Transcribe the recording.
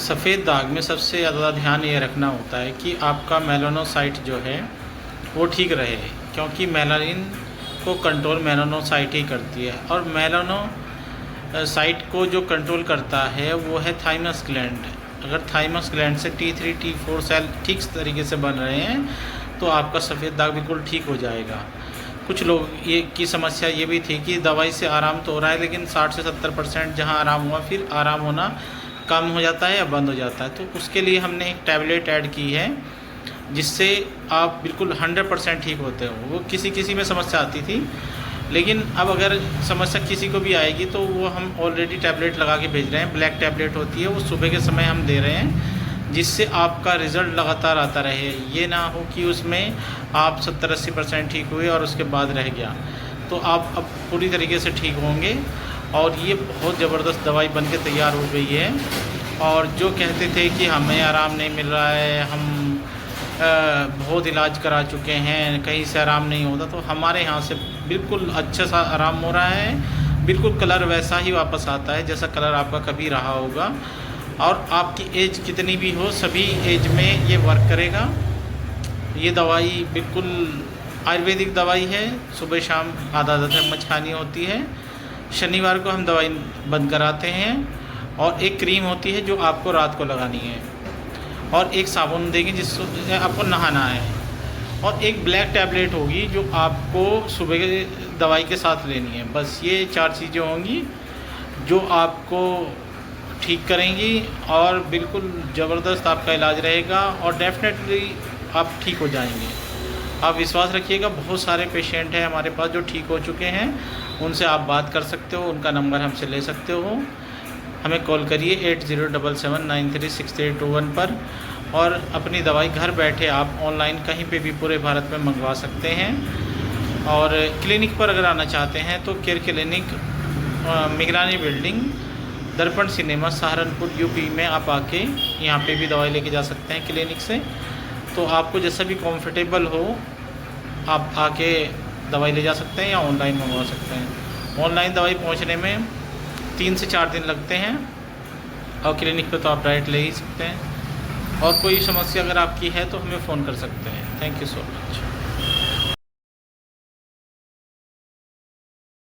सफ़ेद दाग में सबसे ज़्यादा ध्यान ये रखना होता है कि आपका मेलानोसाइट जो है वो ठीक रहे, क्योंकि मेलानिन को कंट्रोल मेलानोसाइट ही करती है। और मेलानोसाइट को जो कंट्रोल करता है वो है थाइमस ग्लैंड। अगर थाइमस ग्लैंड से T3 T4 सेल ठीक तरीके से बन रहे हैं तो आपका सफ़ेद दाग बिल्कुल ठीक हो जाएगा। कुछ लोग ये की समस्या ये भी थी कि दवाई से आराम तो हो रहा है, लेकिन 60 से 70% जहाँ आराम हुआ फिर आराम होना कम हो जाता है या बंद हो जाता है। तो उसके लिए हमने एक टैबलेट ऐड की है जिससे आप बिल्कुल 100% ठीक होते हो। वो किसी में समस्या आती थी, लेकिन अब अगर समस्या किसी को भी आएगी तो वो हम ऑलरेडी टैबलेट लगा के भेज रहे हैं। ब्लैक टैबलेट होती है, वो सुबह के समय हम दे रहे हैं, जिससे आपका रिज़ल्ट लगातार आता रहे। ये ना हो कि उसमें आप 70-80% ठीक हुए और उसके बाद रह गया। तो आप अब पूरी तरीके से ठीक होंगे। और ये बहुत ज़बरदस्त दवाई बन के तैयार हो गई है। और जो कहते थे कि हमें आराम नहीं मिल रहा है, हम बहुत इलाज करा चुके हैं, कहीं से आराम नहीं होता, तो हमारे यहाँ से बिल्कुल अच्छा सा आराम हो रहा है। बिल्कुल कलर वैसा ही वापस आता है जैसा कलर आपका कभी रहा होगा। और आपकी एज कितनी भी हो, सभी एज में ये वर्क करेगा। ये दवाई बिल्कुल आयुर्वेदिक दवाई है। सुबह शाम आधा चम्मच खानी होती है। शनिवार को हम दवाई बंद कराते हैं। और एक क्रीम होती है जो आपको रात को लगानी है, और एक साबुन देंगे जिससे आपको नहाना है, और एक ब्लैक टैबलेट होगी जो आपको सुबह के दवाई के साथ लेनी है। बस ये 4 चीज़ें होंगी जो आपको ठीक करेंगी और बिल्कुल ज़बरदस्त आपका इलाज रहेगा और डेफिनेटली आप ठीक हो जाएंगे। आप विश्वास रखिएगा, बहुत सारे पेशेंट हैं हमारे पास जो ठीक हो चुके हैं। उनसे आप बात कर सकते हो, उनका नंबर हमसे ले सकते हो। हमें कॉल करिए 8077936321 पर, और अपनी दवाई घर बैठे आप ऑनलाइन कहीं पे भी पूरे भारत में मंगवा सकते हैं। और क्लिनिक पर अगर आना चाहते हैं तो केयर क्लिनिक, मिगरानी बिल्डिंग, दर्पण सिनेमा, सहारनपुर यूपी में आप आके यहाँ पे भी दवाई लेके जा सकते हैं क्लिनिक से। तो आपको जैसा भी कंफर्टेबल हो आप आके दवाई ले जा सकते हैं या ऑनलाइन मंगवा सकते हैं। ऑनलाइन दवाई पहुँचने में 3 से 4 दिन लगते हैं, और क्लिनिक पे तो आप डायरेक्ट ले ही सकते हैं। और कोई समस्या अगर आपकी है तो हमें फ़ोन कर सकते हैं। Thank you so much.